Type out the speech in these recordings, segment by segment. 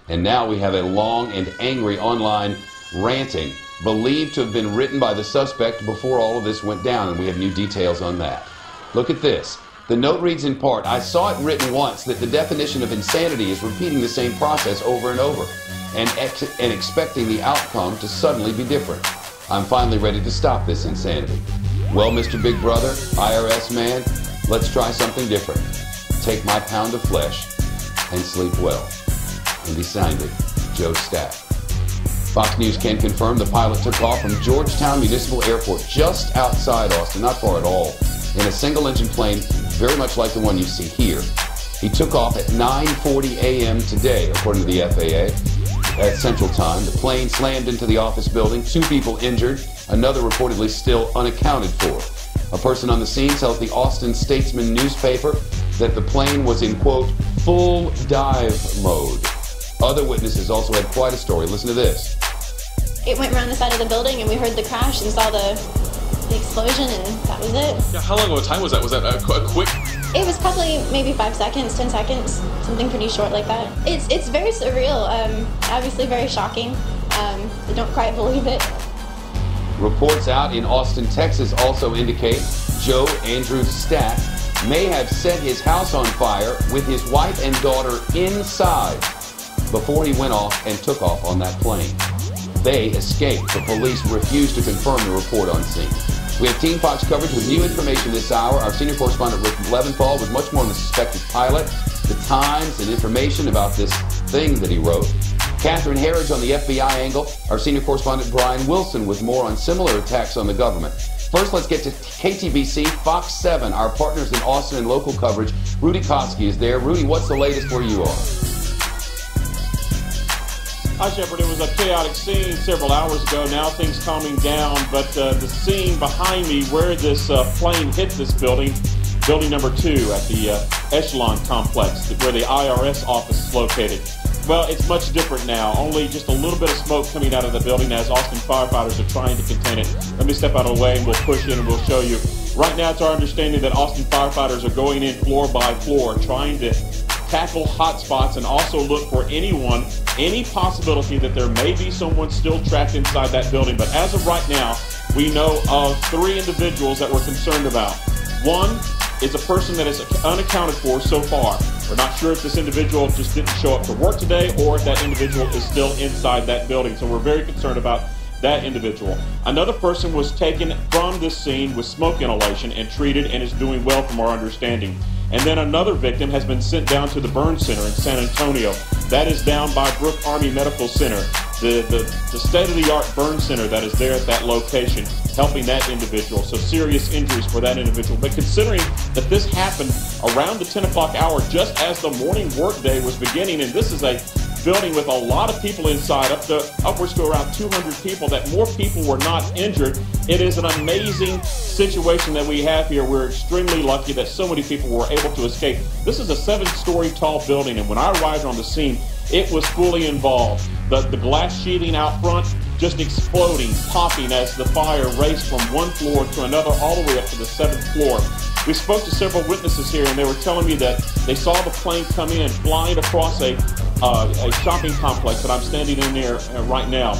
And now we have a long and angry online ranting believed to have been written by the suspect before all of this went down, and we have new details on that. Look at this. The note reads in part, "I saw it written once that the definition of insanity is repeating the same process over and over and expecting the outcome to suddenly be different. I'm finally ready to stop this insanity. Well, Mr. Big Brother, IRS man, let's try something different. Take my pound of flesh and sleep well." And he signed it, Joe Stack. Fox News can confirm the pilot took off from Georgetown Municipal Airport just outside Austin, not far at all, in a single-engine plane very much like the one you see here. He took off at 9:40 a.m. today, according to the FAA, at Central Time. The plane slammed into the office building, 2 people injured, another reportedly still unaccounted for. A person on the scene tells the Austin Statesman newspaper that the plane was in, quote, full dive mode. Other witnesses also had quite a story. Listen to this. It went around the side of the building and we heard the crash and saw the explosion, and that was it. Yeah, how long of a time was that? Was that a quick? It was probably maybe 5 seconds, 10 seconds, something pretty short like that. It's very surreal, obviously very shocking. I don't quite believe it. Reports out in Austin, Texas also indicate Joe Andrew Stack may have set his house on fire with his wife and daughter inside before he went off and took off on that plane. They escaped. The police refused to confirm the report on scene. We have Team Fox coverage with new information this hour. Our senior correspondent Rick Leventhal with much more on the suspected pilot, the times and information about this thing that he wrote. Catherine Herridge on the FBI angle. Our senior correspondent Brian Wilson with more on similar attacks on the government. First, let's get to KTVC, Fox 7, our partners in Austin and local coverage. Rudy Koski is there. Rudy, what's the latest where you are? Hi, Shepard. It was a chaotic scene several hours ago. Now things calming down, but the scene behind me where this plane hit this building, building number 2 at the Echelon complex, where the IRS office is located. Well, it's much different now. Only just a little bit of smoke coming out of the building as Austin firefighters are trying to contain it. Let me step out of the way and we'll push in and we'll show you. Right now, it's our understanding that Austin firefighters are going in floor by floor, trying to tackle hot spots and also look for any possibility that there may be someone still trapped inside that building. But as of right now, we know of 3 individuals that we're concerned about. One is a person that is unaccounted for so far. We're not sure if this individual just didn't show up to work today or if that individual is still inside that building. So we're very concerned about that individual. Another person was taken from this scene with smoke inhalation and treated and is doing well from our understanding. And then another victim has been sent down to the burn center in San Antonio. That is down by Brooke Army Medical Center, the state-of-the-art burn center that is there at that location, helping that individual. So serious injuries for that individual. But considering that this happened around the 10 o'clock hour, just as the morning workday was beginning, and this is a building with a lot of people inside, upwards to around 200 people, that more people were not injured. It is an amazing situation that we have here. We're extremely lucky that so many people were able to escape. This is a 7-story tall building, and when I arrived on the scene, it was fully involved. The glass sheeting out front just exploding, popping as the fire raced from one floor to another all the way up to the 7th floor. We spoke to several witnesses here, and they were telling me that they saw the plane come in, flying across a shopping complex that I'm standing in there right now.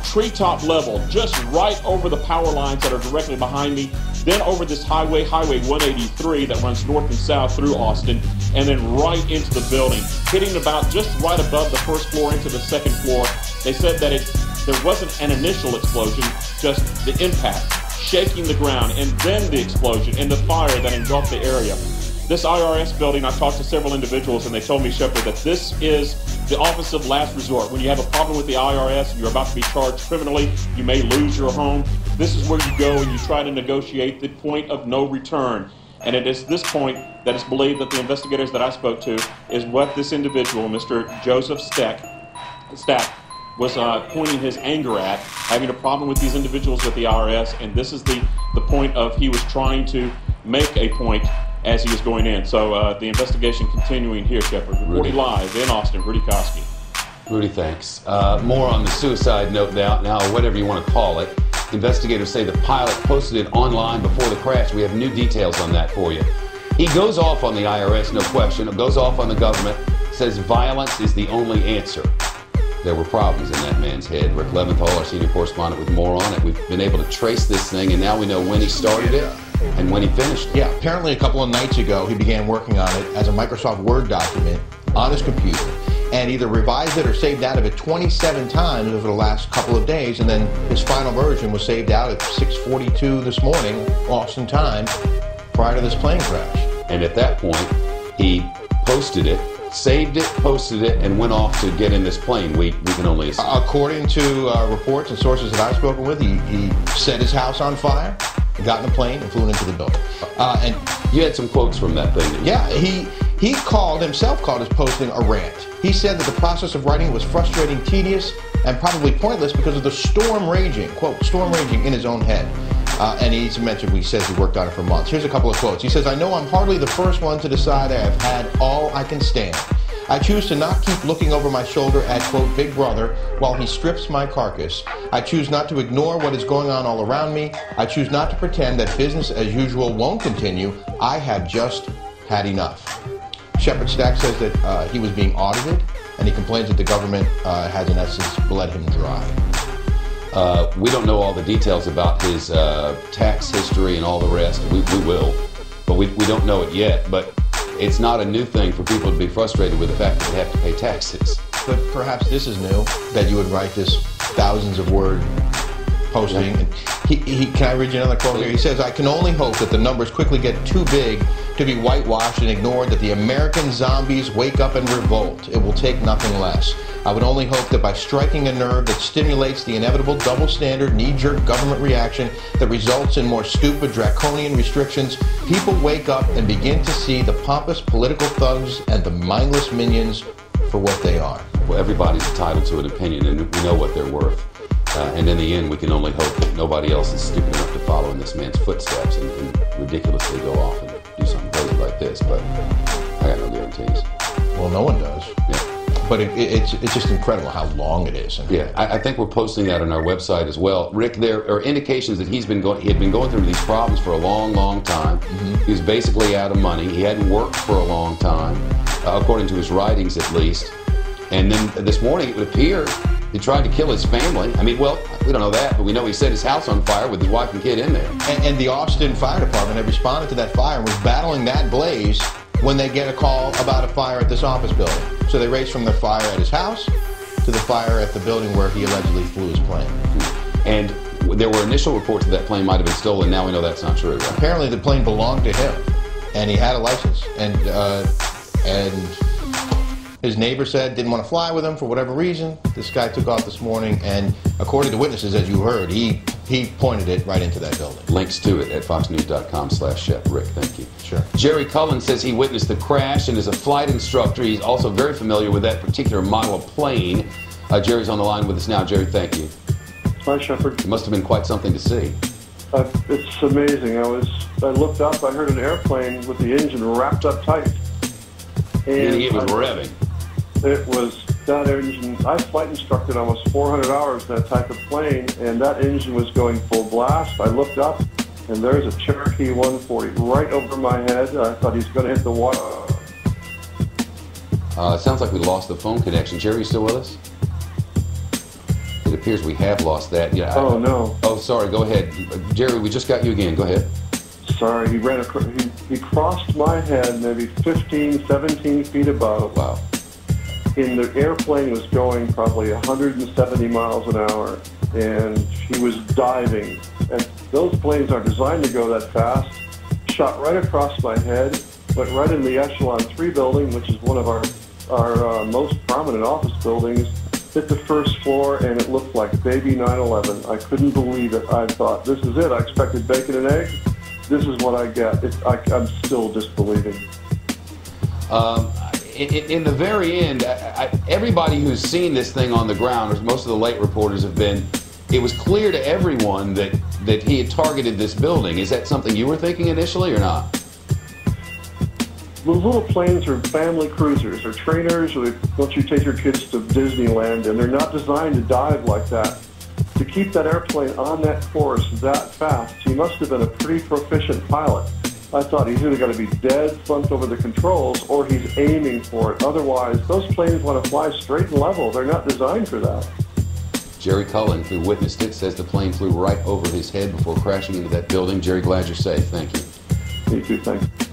Treetop level, just right over the power lines that are directly behind me, then over this highway, Highway 183 that runs north and south through Austin, and then right into the building, hitting about just right above the 1st floor into the 2nd floor. They said that there wasn't an initial explosion, just the impact, shaking the ground, and then the explosion and the fire that engulfed the area. This IRS building, I talked to several individuals and they told me, Shepard, that this is the office of last resort. When you have a problem with the IRS, you're about to be charged criminally, you may lose your home. This is where you go and you try to negotiate the point of no return. And it is this point that is believed that the investigators that I spoke to is what this individual, Mr. Joseph Stack, was pointing his anger at, having a problem with these individuals with the IRS, and this is the point of he was trying to make a point as he was going in. So the investigation continuing here, Shepard. Reporting live in Austin, Rudy Koski. Rudy, thanks. More on the suicide note now, whatever you want to call it. Investigators say the pilot posted it online before the crash. We have new details on that for you. He goes off on the IRS, no question. It goes off on the government, says violence is the only answer. there were problems in that man's head. Rick Leventhal, our senior correspondent, with more on it. We've been able to trace this thing, and now we know when he started it and when he finished it. Yeah, apparently a couple of nights ago, he began working on it as a Microsoft Word document on his computer, and either revised it or saved out of it 27 times over the last couple of days, and then his final version was saved out at 6:42 this morning, Austin time, prior to this plane crash. And at that point, he posted it, saved it, posted it, and went off to get in this plane. We can only assume. According to reports and sources that I've spoken with, he set his house on fire, got in a plane, and flew into the building. And you had some quotes from that thing. Yeah, he called his posting a rant. He said that the process of writing was frustrating, tedious, and probably pointless because of the storm raging, quote, storm raging in his own head. And he says he worked on it for months. Here's a couple of quotes. He says, "I know I'm hardly the first one to decide I have had all I can stand. I choose to not keep looking over my shoulder at, quote, Big Brother while he strips my carcass. I choose not to ignore what is going on all around me. I choose not to pretend that business as usual won't continue. I have just had enough." Shepard Stack says that he was being audited, and he complains that the government has, in essence, bled him dry. We don't know all the details about his tax history and all the rest. We will, but we don't know it yet. But it's not a new thing for people to be frustrated with the fact that they have to pay taxes. But perhaps this is new, that you would write this thousands of word posting. And can I read you another quote here? He says, "I can only hope that the numbers quickly get too big to be whitewashed and ignored, that the American zombies wake up and revolt. It will take nothing less. I would only hope that by striking a nerve that stimulates the inevitable double standard, knee-jerk government reaction that results in more stupid, draconian restrictions, people wake up and begin to see the pompous political thugs and the mindless minions for what they are." Well, everybody's entitled to an opinion, and we know what they're worth. And in the end, we can only hope that nobody else is stupid enough to follow in this man's footsteps and ridiculously go off and do something crazy like this. But I got no guarantees. Well, no one does. Yeah. But it's just incredible how long it is. Yeah, I think we're posting that on our website as well. Rick, there are indications that he had been going through these problems for a long, long time. Mm-hmm. He was basically out of money. He hadn't worked for a long time, according to his writings at least. And then this morning, it would appear he tried to kill his family. I mean, well, we don't know that, but we know he set his house on fire with his wife and kid in there. And the Austin Fire Department had responded to that fire and was battling that blaze when they get a call about a fire at this office building. So they race from the fire at his house to the fire at the building where he allegedly flew his plane. And there were initial reports that plane might have been stolen. Now we know that's not true, right? Apparently the plane belonged to him, and he had a license. And his neighbor said didn't want to fly with him for whatever reason. This guy took off this morning, and according to witnesses, as you heard, he pointed it right into that building. Links to it at foxnews.com/Shep. Rick, thank you. Sure. Jerry Cullen says he witnessed the crash and is a flight instructor. He's also very familiar with that particular model of plane. Jerry's on the line with us now. Jerry, thank you. Hi, Shepard. It must have been quite something to see. It's amazing. I looked up, I heard an airplane with the engine wrapped up tight. And it was revving. It was that engine. I flight instructed almost 400 hours in that type of plane, and that engine was going full blast. I looked up, and there's a Cherokee 140 right over my head. I thought he's going to hit the water. It sounds like we lost the phone connection. Jerry, you still with us? It appears we have lost that. Yeah. Oh, no. Oh, sorry. Go ahead. Jerry, we just got you again. Go ahead. Sorry, he crossed my head maybe 15, 17 feet above. Wow. And the airplane was going probably 170 miles an hour, and he was diving. And those planes are designed to go that fast. Shot right across my head, went right in the Echelon 3 building, which is one of our most prominent office buildings. Hit the first floor, and it looked like baby 9/11. I couldn't believe it. I thought, this is it. I expected bacon and eggs. This is what I get. I'm still disbelieving. In the very end, everybody who's seen this thing on the ground, or most of the late reporters have been, it was clear to everyone that he had targeted this building. Is that something you were thinking initially or not? Those little planes are family cruisers or trainers, or once you take your kids to Disneyland, and they're not designed to dive like that. To keep that airplane on that course that fast, he must have been a pretty proficient pilot. I thought he's either got to be dead slumped over the controls or he's aiming for it. Otherwise, those planes want to fly straight and level. They're not designed for that. Jerry Cullen, who witnessed it, says the plane flew right over his head before crashing into that building. Jerry, glad you're safe. Thank you. Me too, thanks.